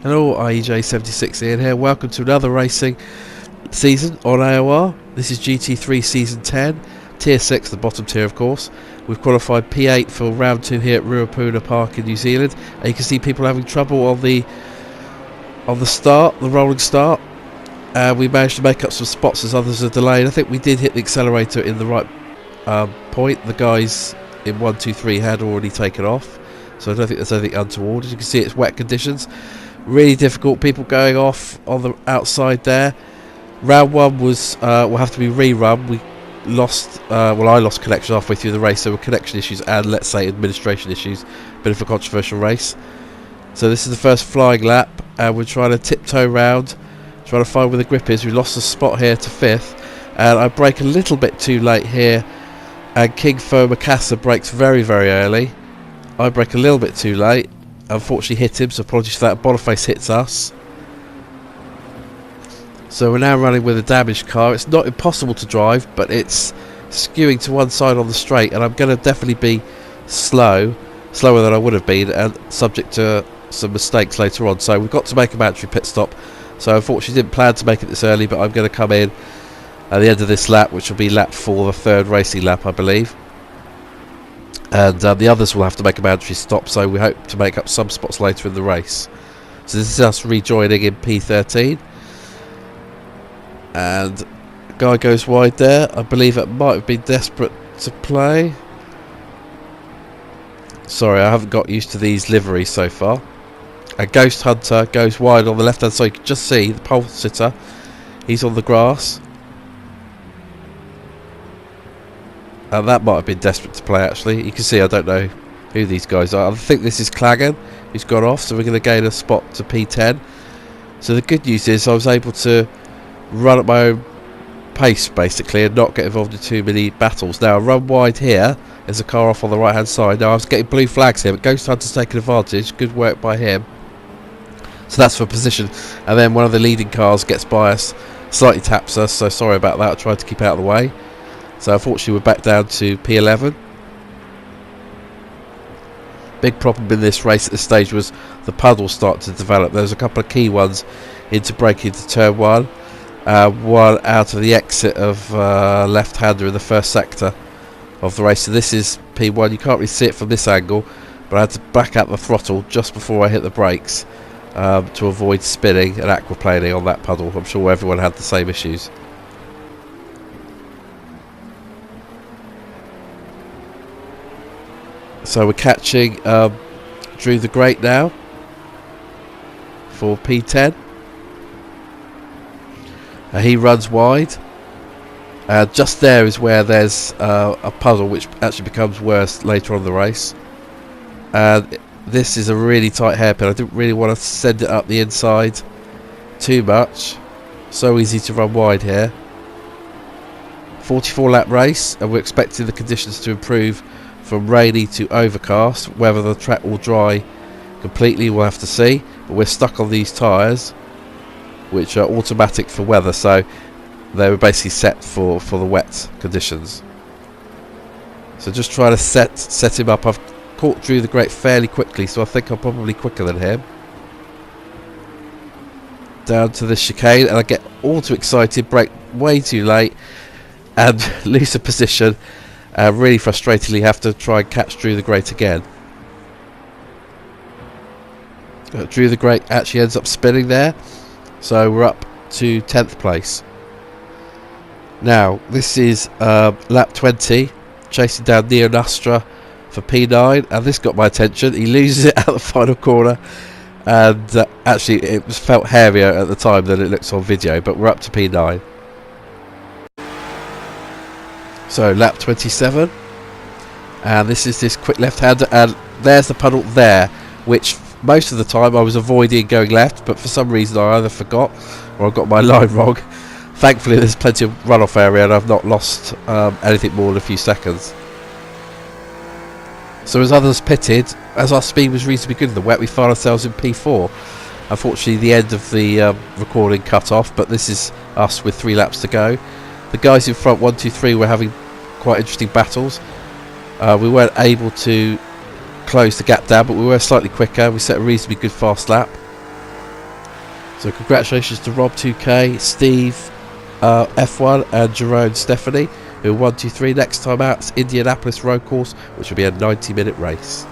Hello, J3.T6 Ian here. Welcome to another racing season on AOR. This is GT3 Season 10, Tier 6, the bottom tier of course. We've qualified P8 for round 2 here at Ruapuna Park in New Zealand. And you can see people having trouble on the start, the rolling start. We managed to make up some spots as others are delayed. I think we did hit the accelerator in the right point. The guys in 1, 2, 3 had already taken off. So I don't think there's anything untoward. As you can see, it's wet conditions. Really difficult, people going off on the outside there. Round 1 was will have to be rerun. We lost I lost connection halfway through the race. There were connection issues and, let's say, administration issues. Bit of a controversial race. So this is the first flying lap, and we're trying to tiptoe round, trying to find where the grip is. We lost a spot here to 5th, and I brake a little bit too late here, and King Fo Makassa brakes very, very early. I brake a little bit too late, unfortunately hit him, so apologies for that. Boniface hits us. So we're now running with a damaged car. It's not impossible to drive, but it's skewing to one side on the straight, and I'm going to definitely be slower than I would have been, and subject to some mistakes later on. So we've got to make a mandatory pit stop. So unfortunately didn't plan to make it this early, but I'm going to come in at the end of this lap, which will be lap 4, the third racing lap, I believe. And the others will have to make a mandatory stop, so we hope to make up some spots later in the race. So this is us rejoining in P13. And guy goes wide there. I believe it might have been desperate to play. Sorry, I haven't got used to these liveries so far. A Ghost Hunter goes wide on the left hand side. You can just see the pole sitter. He's on the grass. And that might have been desperate to play, actually. You can see I don't know who these guys are. I think this is Clagan, who's gone off, so we're going to gain a spot to P10. So the good news is I was able to run at my own pace, basically, and not get involved in too many battles. Now, I run wide here. There's a car off on the right-hand side. Now, I was getting blue flags here, but Ghost Hunter's taking advantage. Good work by him. So that's for position. And then one of the leading cars gets by us, slightly taps us, so sorry about that. I tried to keep out of the way. So unfortunately we're back down to P11. Big problem in this race at this stage was the puddles start to develop. There's a couple of key ones into braking into turn 1. One out of the exit of left-hander in the first sector of the race. So this is P1. You can't really see it from this angle, but I had to back out the throttle just before I hit the brakes to avoid spinning and aquaplaning on that puddle. I'm sure everyone had the same issues. So we're catching Drew the Great now for P10. He runs wide. Just there is where there's a puddle which actually becomes worse later on in the race. And this is a really tight hairpin. I didn't really want to send it up the inside too much. So easy to run wide here. 44 lap race, and we're expecting the conditions to improve from rainy to overcast. Whether the track will dry completely, we'll have to see. But we're stuck on these tyres, which are automatic for weather, so they were basically set for the wet conditions. So just trying to set him up. I've caught Drew the Great fairly quickly, so I think I'm probably quicker than him. Down to the chicane, and I get all too excited, brake way too late, and lose a position. Really frustratingly have to try and catch Drew the Great again. Drew the Great actually ends up spinning there, so we're up to 10th place. Now this is lap 20, chasing down Neo Nostra for P9, and this got my attention. He loses it at the final corner, and actually it was felt hairier at the time than it looks on video, but we're up to P9. So lap 27, and this is this quick left-hander, and there's the puddle there, which most of the time I was avoiding going left, but for some reason I either forgot or I got my line wrong. Thankfully there's plenty of runoff area, and I've not lost anything more than a few seconds. So as others pitted, as our speed was reasonably good in the wet, we found ourselves in P4. Unfortunately the end of the recording cut off, but this is us with 3 laps to go. The guys in front, 1, 2, 3, were having quite interesting battles. We weren't able to close the gap down, but we were slightly quicker. We set a reasonably good fast lap. So congratulations to Rob2K, Steve, F1 and Jerome Stephanie, who 1, 2, 3. Next time out, it's Indianapolis Road Course, which will be a 90-minute race.